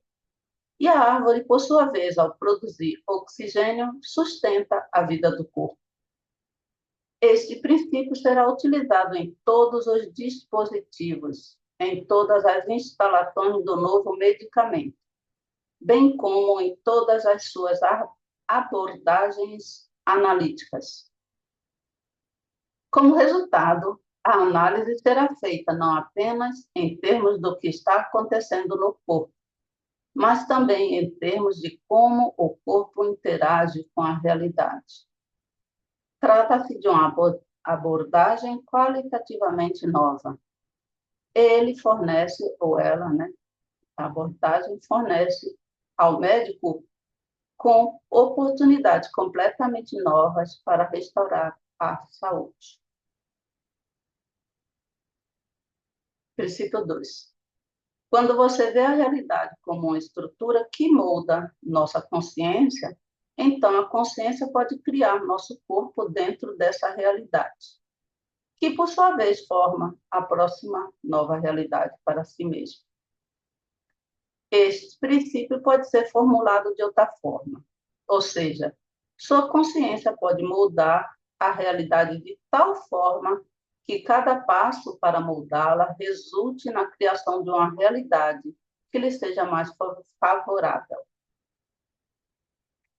E a árvore, por sua vez, ao produzir oxigênio, sustenta a vida do corpo. Este princípio será utilizado em todos os dispositivos, em todas as instalações do novo medicamento, bem como em todas as suas abordagens analíticas. Como resultado, a análise será feita não apenas em termos do que está acontecendo no corpo, mas também em termos de como o corpo interage com a realidade. Trata-se de uma abordagem qualitativamente nova. Ele fornece, ou ela, a abordagem fornece ao médico com oportunidades completamente novas para restaurar a saúde. Princípio 2. Quando você vê a realidade como uma estrutura que molda nossa consciência, então a consciência pode criar nosso corpo dentro dessa realidade, que por sua vez forma a próxima nova realidade para si mesmo. Este princípio pode ser formulado de outra forma, ou seja, sua consciência pode moldar a realidade de tal forma que cada passo para moldá-la resulte na criação de uma realidade que lhe seja mais favorável.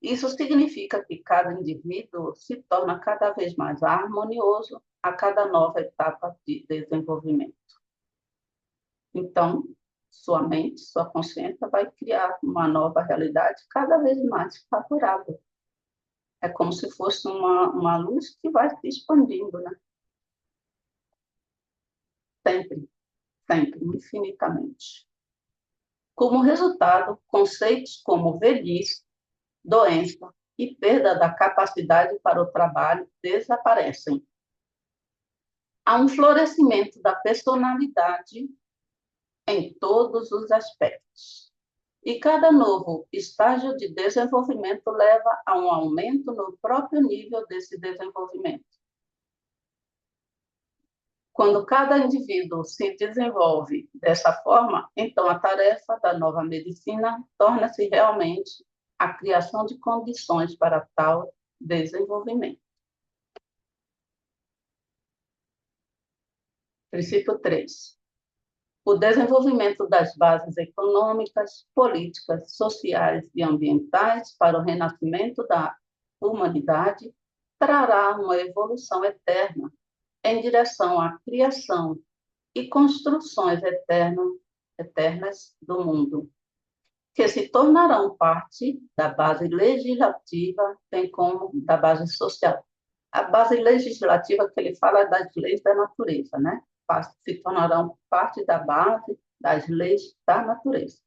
Isso significa que cada indivíduo se torna cada vez mais harmonioso a cada nova etapa de desenvolvimento. Então, sua mente, sua consciência vai criar uma nova realidade cada vez mais favorável. É como se fosse uma luz que vai se expandindo, né? Sempre, sempre, infinitamente. Como resultado, conceitos como velhice, doença e perda da capacidade para o trabalho desaparecem. Há um florescimento da personalidade em todos os aspectos. E cada novo estágio de desenvolvimento leva a um aumento no próprio nível desse desenvolvimento. Quando cada indivíduo se desenvolve dessa forma, então a tarefa da nova medicina torna-se realmente a criação de condições para tal desenvolvimento. Princípio 3. O desenvolvimento das bases econômicas, políticas, sociais e ambientais para o renascimento da humanidade trará uma evolução eterna em direção à criação e construções eternas do mundo, que se tornarão parte da base legislativa, bem como da base social. A base legislativa que ele fala é das leis da natureza, né? Se tornarão parte da base das leis da natureza.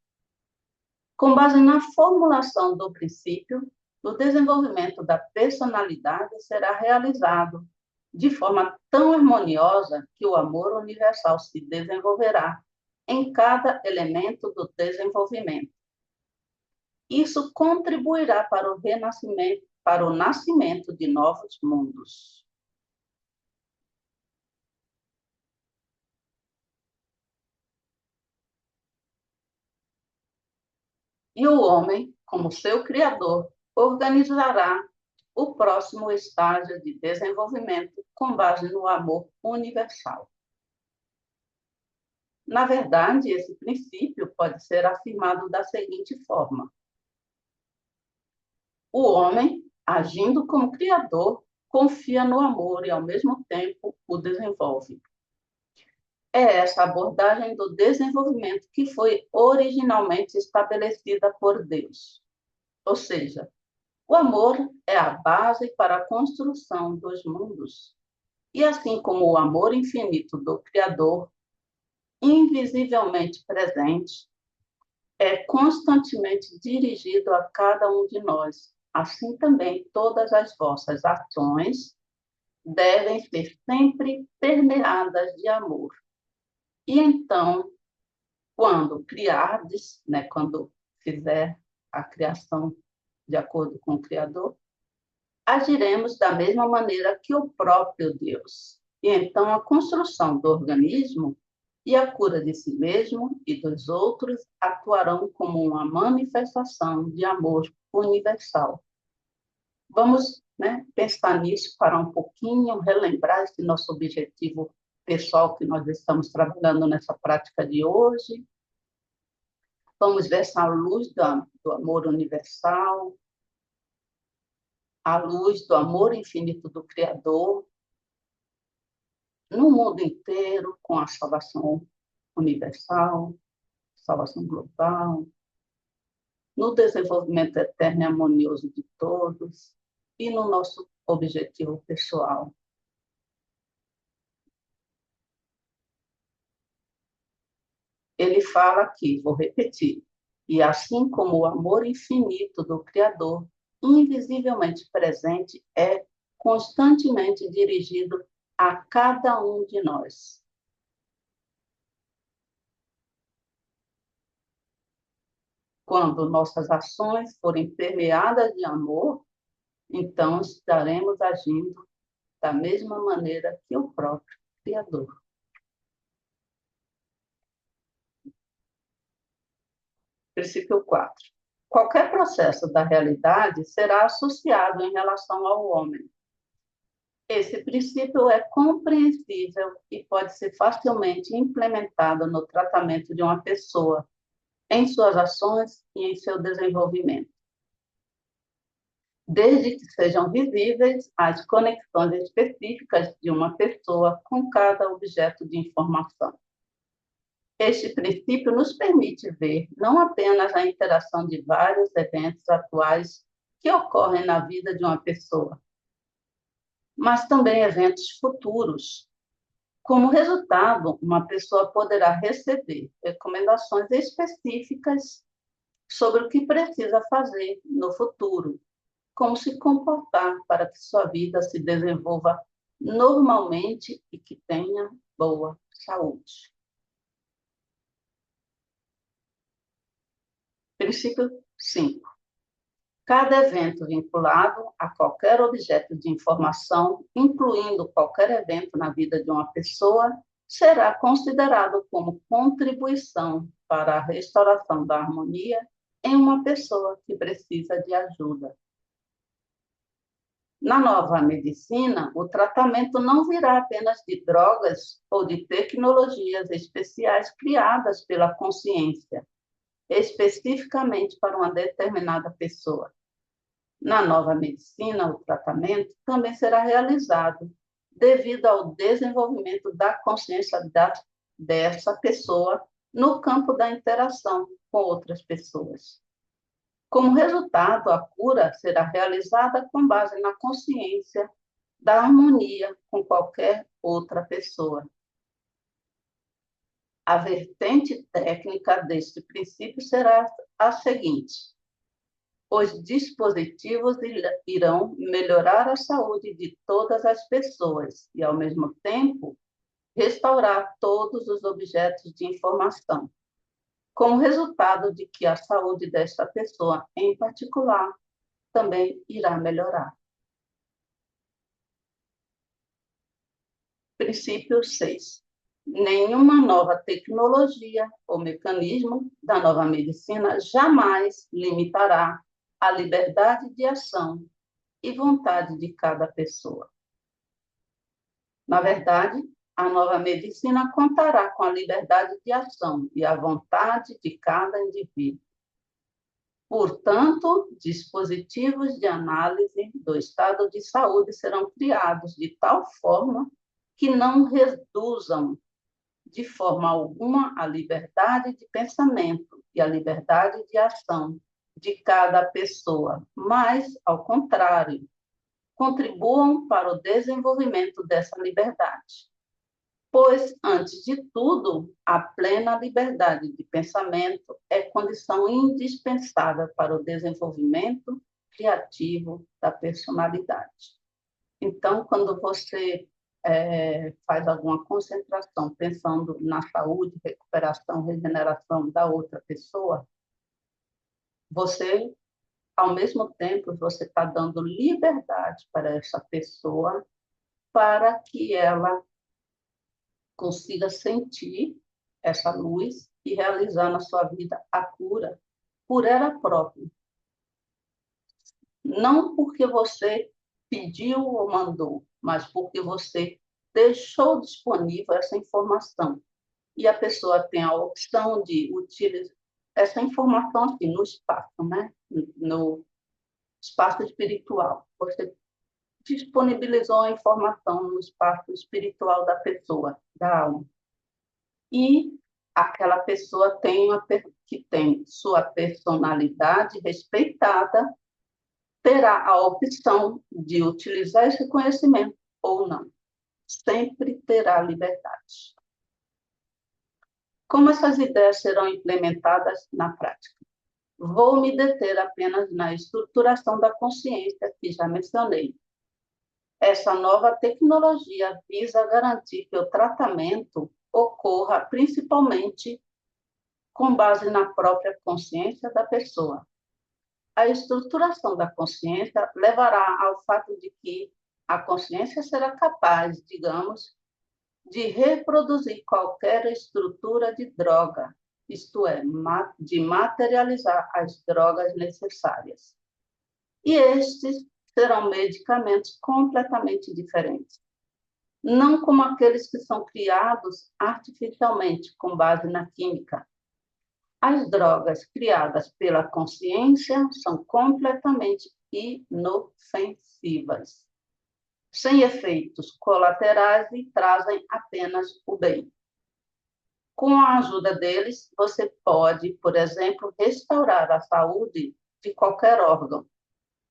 Com base na formulação do princípio, o desenvolvimento da personalidade será realizado de forma tão harmoniosa que o amor universal se desenvolverá em cada elemento do desenvolvimento. Isso contribuirá para o renascimento, para o nascimento de novos mundos. E o homem, como seu criador, organizará o próximo estágio de desenvolvimento com base no amor universal. Na verdade, esse princípio pode ser afirmado da seguinte forma: o homem, agindo como criador, confia no amor e, ao mesmo tempo, o desenvolve. É essa abordagem do desenvolvimento que foi originalmente estabelecida por Deus. Ou seja, o amor é a base para a construção dos mundos. E assim como o amor infinito do Criador, invisivelmente presente, é constantemente dirigido a cada um de nós, assim também todas as vossas ações devem ser sempre permeadas de amor. E então, quando criardes, quando fizer a criação de acordo com o Criador, agiremos da mesma maneira que o próprio Deus. E então a construção do organismo e a cura de si mesmo e dos outros atuarão como uma manifestação de amor universal. Vamos, pensar nisso, parar um pouquinho, relembrar esse nosso objetivo pessoal que nós estamos trabalhando nessa prática de hoje. Vamos ver essa luz do amor universal, a luz do amor infinito do Criador, no mundo inteiro, com a salvação universal, salvação global, no desenvolvimento eterno e harmonioso de todos e no nosso objetivo pessoal. Ele fala aqui, vou repetir, e assim como o amor infinito do Criador, invisivelmente presente, é constantemente dirigido a cada um de nós. Quando nossas ações forem permeadas de amor, então estaremos agindo da mesma maneira que o próprio Criador. Princípio 4. Qualquer processo da realidade será associado em relação ao homem. Esse princípio é compreensível e pode ser facilmente implementado no tratamento de uma pessoa, em suas ações e em seu desenvolvimento, desde que sejam visíveis as conexões específicas de uma pessoa com cada objeto de informação. Este princípio nos permite ver não apenas a interação de vários eventos atuais que ocorrem na vida de uma pessoa, mas também eventos futuros. Como resultado, uma pessoa poderá receber recomendações específicas sobre o que precisa fazer no futuro, como se comportar para que sua vida se desenvolva normalmente e que tenha boa saúde. Princípio 5. Cada evento vinculado a qualquer objeto de informação, incluindo qualquer evento na vida de uma pessoa, será considerado como contribuição para a restauração da harmonia em uma pessoa que precisa de ajuda. Na nova medicina, o tratamento não virá apenas de drogas ou de tecnologias especiais criadas pela consciência, especificamente para uma determinada pessoa. Na nova medicina, o tratamento também será realizado devido ao desenvolvimento da consciência dessa pessoa no campo da interação com outras pessoas. Como resultado, a cura será realizada com base na consciência da harmonia com qualquer outra pessoa. A vertente técnica deste princípio será a seguinte: os dispositivos irão melhorar a saúde de todas as pessoas e, ao mesmo tempo, restaurar todos os objetos de informação, como resultado de que a saúde desta pessoa, em particular, também irá melhorar. Princípio 6. Nenhuma nova tecnologia ou mecanismo da nova medicina jamais limitará a liberdade de ação e vontade de cada pessoa. Na verdade, a nova medicina contará com a liberdade de ação e a vontade de cada indivíduo. Portanto, dispositivos de análise do estado de saúde serão criados de tal forma que não reduzam de forma alguma a liberdade de pensamento e a liberdade de ação de cada pessoa, mas, ao contrário, contribuam para o desenvolvimento dessa liberdade. Pois, antes de tudo, a plena liberdade de pensamento é condição indispensável para o desenvolvimento criativo da personalidade. Então, quando você faz alguma concentração pensando na saúde, recuperação, regeneração da outra pessoa, você, ao mesmo tempo, você está dando liberdade para essa pessoa para que ela consiga sentir essa luz e realizar na sua vida a cura por ela própria. Não porque você pediu ou mandou, mas porque você deixou disponível essa informação. E a pessoa tem a opção de utilizar essa informação aqui no espaço, né? No espaço espiritual. Você disponibilizou a informação no espaço espiritual da pessoa, da alma. E aquela pessoa que tem sua personalidade respeitada, terá a opção de utilizar esse conhecimento ou não. Sempre terá liberdade. Como essas ideias serão implementadas na prática? Vou me deter apenas na estruturação da consciência que já mencionei. Essa nova tecnologia visa garantir que o tratamento ocorra principalmente com base na própria consciência da pessoa. A estruturação da consciência levará ao fato de que a consciência será capaz, digamos, de reproduzir qualquer estrutura de droga, isto é, de materializar as drogas necessárias. E estes serão medicamentos completamente diferentes. Não como aqueles que são criados artificialmente com base na química. As drogas criadas pela consciência são completamente inofensivas, sem efeitos colaterais e trazem apenas o bem. Com a ajuda deles, você pode, por exemplo, restaurar a saúde de qualquer órgão,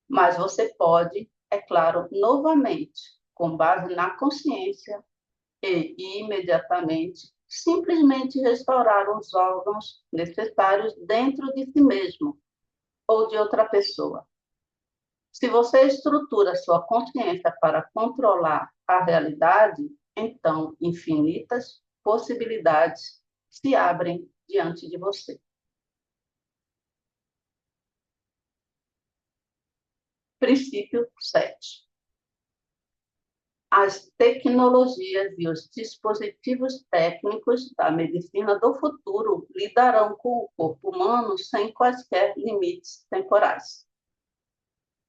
mas você pode, é claro, novamente, com base na consciência e imediatamente, simplesmente restaurar os órgãos necessários dentro de si mesmo ou de outra pessoa. Se você estrutura sua consciência para controlar a realidade, então infinitas possibilidades se abrem diante de você. Princípio 7. As tecnologias e os dispositivos técnicos da medicina do futuro lidarão com o corpo humano sem quaisquer limites temporais.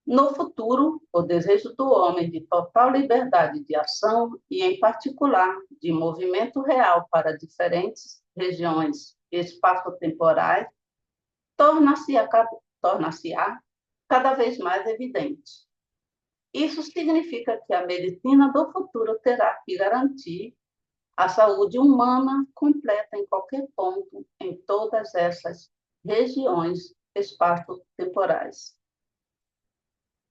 No futuro, o desejo do homem de total liberdade de ação e, em particular, de movimento real para diferentes regiões espaço-temporais, torna-se-á cada vez mais evidente. Isso significa que a medicina do futuro terá que garantir a saúde humana completa em qualquer ponto, em todas essas regiões espaço-temporais.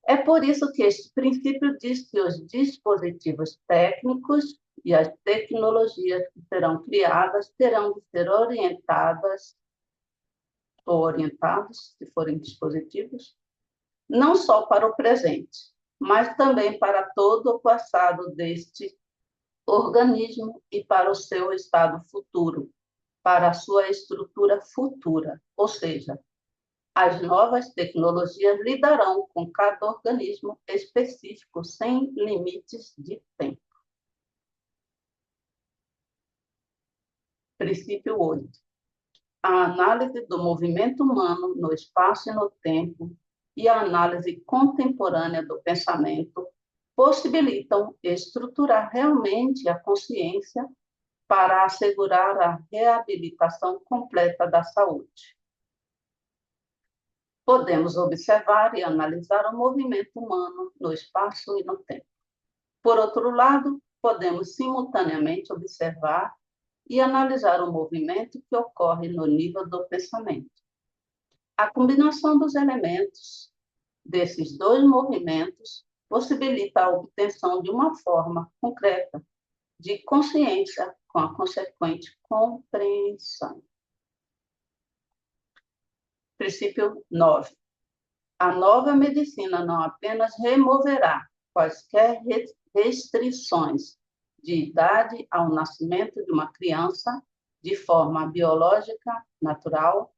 É por isso que este princípio diz que os dispositivos técnicos e as tecnologias que serão criadas terão de ser orientados, se forem dispositivos, não só para o presente, mas também para todo o passado deste organismo e para o seu estado futuro, para a sua estrutura futura, ou seja, as novas tecnologias lidarão com cada organismo específico sem limites de tempo. Princípio 8. A análise do movimento humano no espaço e no tempo e a análise contemporânea do pensamento possibilitam estruturar realmente a consciência para assegurar a reabilitação completa da saúde. Podemos observar e analisar o movimento humano no espaço e no tempo. Por outro lado, podemos simultaneamente observar e analisar o movimento que ocorre no nível do pensamento. A combinação dos elementos desses dois movimentos possibilita a obtenção de uma forma concreta de consciência com a consequente compreensão. Princípio 9. A nova medicina não apenas removerá quaisquer restrições de idade ao nascimento de uma criança de forma biológica, natural,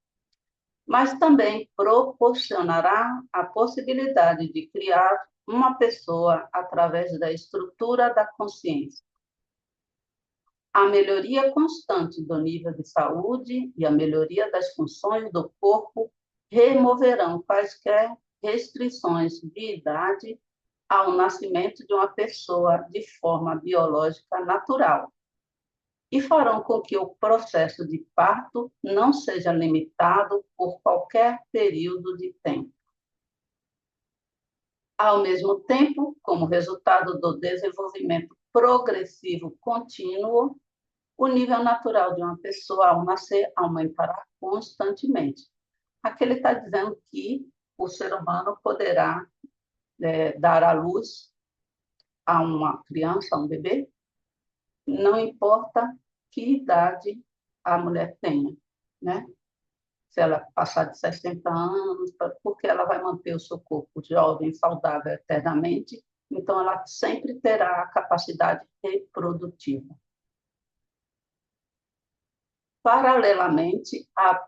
mas também proporcionará a possibilidade de criar uma pessoa através da estrutura da consciência. A melhoria constante do nível de saúde e a melhoria das funções do corpo removerão quaisquer restrições de idade ao nascimento de uma pessoa de forma biológica natural e farão com que o processo de parto não seja limitado por qualquer período de tempo. Ao mesmo tempo, como resultado do desenvolvimento progressivo contínuo, o nível natural de uma pessoa ao nascer aumentará constantemente. Aqui ele está dizendo que o ser humano poderá dar à luz a uma criança, a um bebê, não importa que idade a mulher tenha, né? Se ela passar de 60 anos, porque ela vai manter o seu corpo jovem, saudável eternamente, então ela sempre terá a capacidade reprodutiva. Paralelamente, a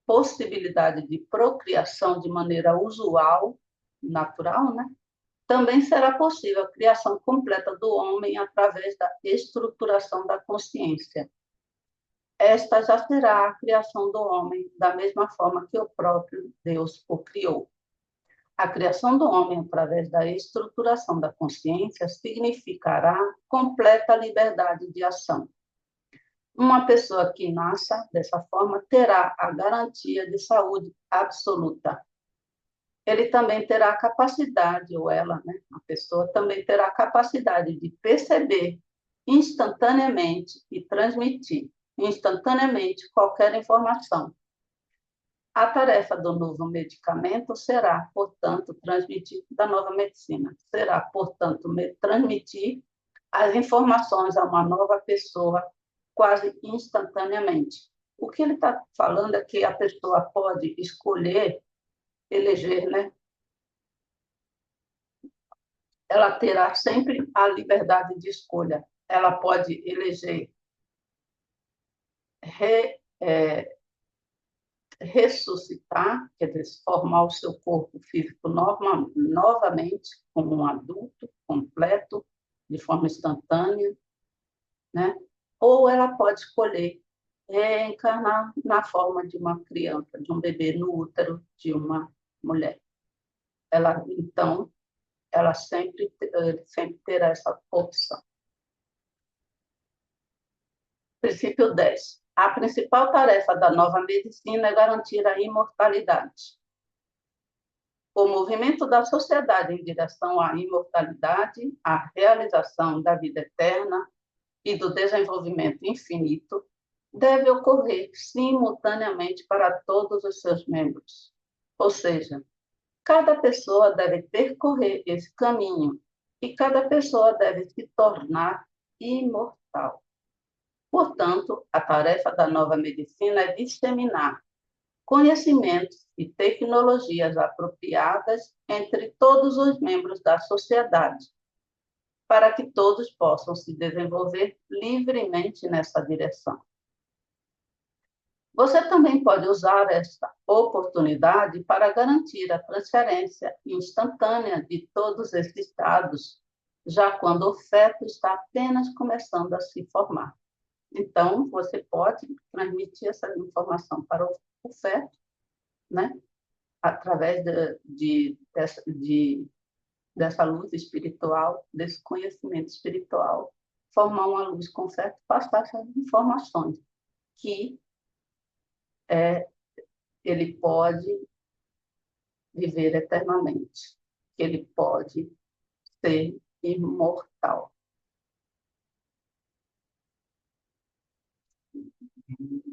possibilidade de procriação de maneira usual, natural, né? Também será possível a criação completa do homem através da estruturação da consciência. Esta já será a criação do homem da mesma forma que o próprio Deus o criou. A criação do homem através da estruturação da consciência significará completa liberdade de ação. Uma pessoa que nasça dessa forma terá a garantia de saúde absoluta. Ele também terá a capacidade, ou ela, né, a pessoa também terá a capacidade de perceber instantaneamente e transmitir instantaneamente qualquer informação. A tarefa do novo medicamento será, portanto, transmitir da nova medicina. Será, portanto, transmitir as informações a uma nova pessoa quase instantaneamente. O que ele está falando é que a pessoa pode escolher, eleger, né? Ela terá sempre a liberdade de escolha. Ela pode eleger ressuscitar, quer dizer, formar o seu corpo físico novamente como um adulto completo, de forma instantânea, né? Ou ela pode escolher reencarnar na forma de uma criança, de um bebê no útero de uma mulher. Então, ela sempre terá essa opção. Princípio 10. A principal tarefa da nova medicina é garantir a imortalidade. O movimento da sociedade em direção à imortalidade, à realização da vida eterna e do desenvolvimento infinito deve ocorrer simultaneamente para todos os seus membros. Ou seja, cada pessoa deve percorrer esse caminho e cada pessoa deve se tornar imortal. Portanto, a tarefa da nova medicina é disseminar conhecimentos e tecnologias apropriadas entre todos os membros da sociedade, para que todos possam se desenvolver livremente nessa direção. Você também pode usar esta oportunidade para garantir a transferência instantânea de todos esses dados, já quando o feto está apenas começando a se formar. Então, você pode transmitir essa informação para o feto, né? Através dessa luz espiritual, desse conhecimento espiritual, formar uma luz com o feto, passar essas informações que ele pode viver eternamente, que ele pode ser imortal.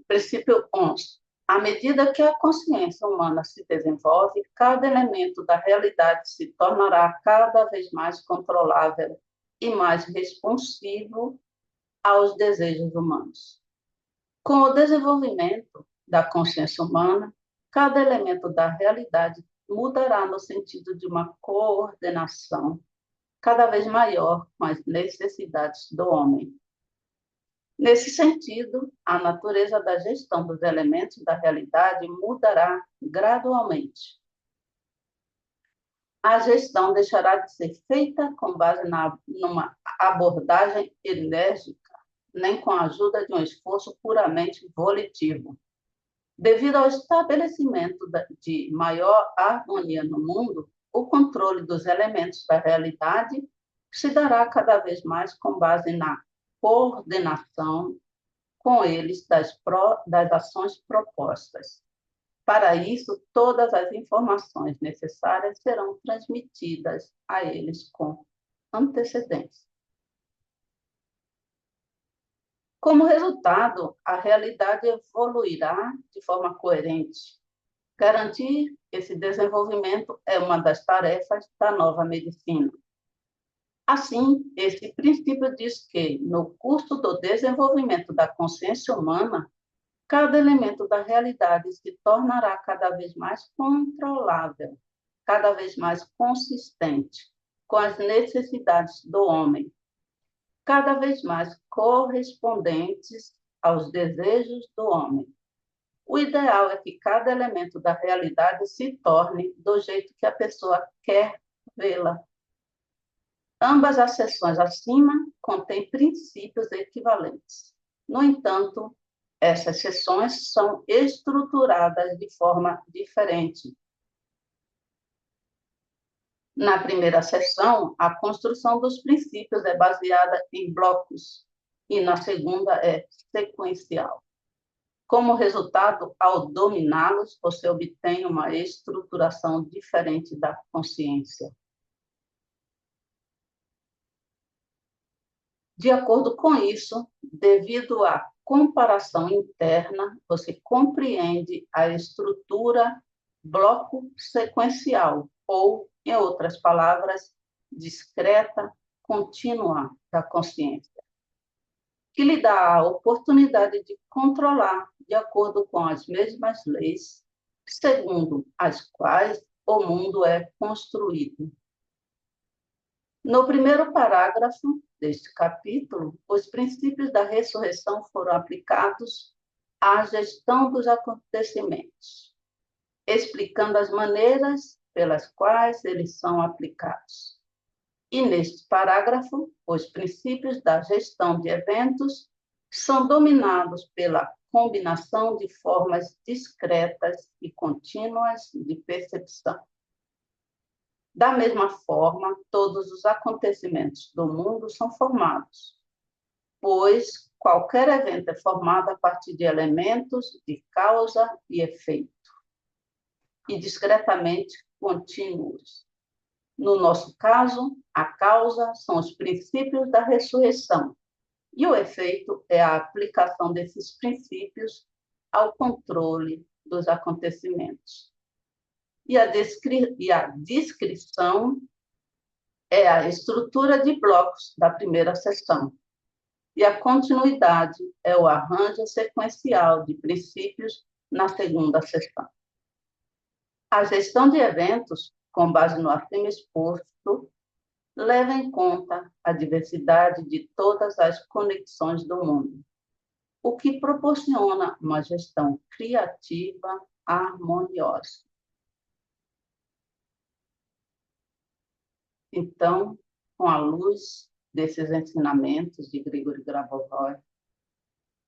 Princípio 11. À medida que a consciência humana se desenvolve, cada elemento da realidade se tornará cada vez mais controlável e mais responsivo aos desejos humanos. Com o desenvolvimento da consciência humana, cada elemento da realidade mudará no sentido de uma coordenação cada vez maior com as necessidades do homem. Nesse sentido, a natureza da gestão dos elementos da realidade mudará gradualmente. A gestão deixará de ser feita com base numa abordagem enérgica, nem com a ajuda de um esforço puramente volitivo. Devido ao estabelecimento de maior harmonia no mundo, o controle dos elementos da realidade se dará cada vez mais com base na coordenação com eles das ações propostas. Para isso, todas as informações necessárias serão transmitidas a eles com antecedência. Como resultado, a realidade evoluirá de forma coerente. Garantir esse desenvolvimento é uma das tarefas da nova medicina. Assim, esse princípio diz que, no curso do desenvolvimento da consciência humana, cada elemento da realidade se tornará cada vez mais controlável, cada vez mais consistente com as necessidades do homem, cada vez mais correspondentes aos desejos do homem. O ideal é que cada elemento da realidade se torne do jeito que a pessoa quer vê-la. Ambas as seções acima contêm princípios equivalentes. No entanto, essas seções são estruturadas de forma diferente. Na primeira seção, a construção dos princípios é baseada em blocos e na segunda é sequencial. Como resultado, ao dominá-los, você obtém uma estruturação diferente da consciência. De acordo com isso, devido à comparação interna, você compreende a estrutura bloco sequencial, ou, em outras palavras, discreta, contínua da consciência, que lhe dá a oportunidade de controlar de acordo com as mesmas leis, segundo as quais o mundo é construído. No primeiro parágrafo deste capítulo, os princípios da ressurreição foram aplicados à gestão dos acontecimentos, explicando as maneiras pelas quais eles são aplicados. E neste parágrafo, os princípios da gestão de eventos são dominados pela combinação de formas discretas e contínuas de percepção. Da mesma forma, todos os acontecimentos do mundo são formados, pois qualquer evento é formado a partir de elementos de causa e efeito, e discretamente contínuos. No nosso caso, a causa são os princípios da ressurreição, e o efeito é a aplicação desses princípios ao controle dos acontecimentos. E a descrição é a estrutura de blocos da primeira seção. E a continuidade é o arranjo sequencial de princípios na segunda seção. A gestão de eventos, com base no acima exposto, leva em conta a diversidade de todas as conexões do mundo, o que proporciona uma gestão criativa, harmoniosa. Então, com a luz desses ensinamentos de Grigori Grabovoi,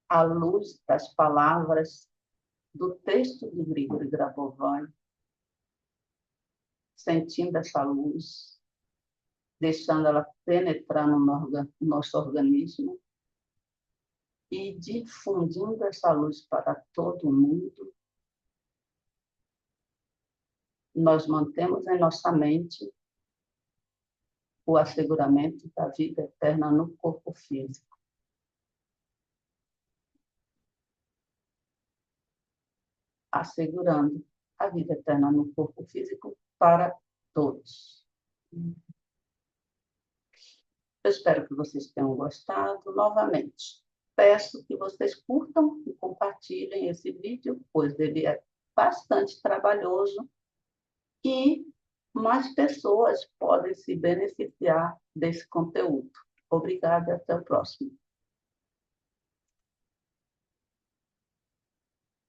à luz das palavras do texto de Grigori Grabovoi, sentindo essa luz, deixando ela penetrar no nosso organismo e difundindo essa luz para todo mundo, nós mantemos em nossa mente o asseguramento da vida eterna no corpo físico. Assegurando a vida eterna no corpo físico para todos. Eu espero que vocês tenham gostado. Novamente, peço que vocês curtam e compartilhem esse vídeo, pois ele é bastante trabalhoso e mais pessoas podem se beneficiar desse conteúdo. Obrigada, até o próximo.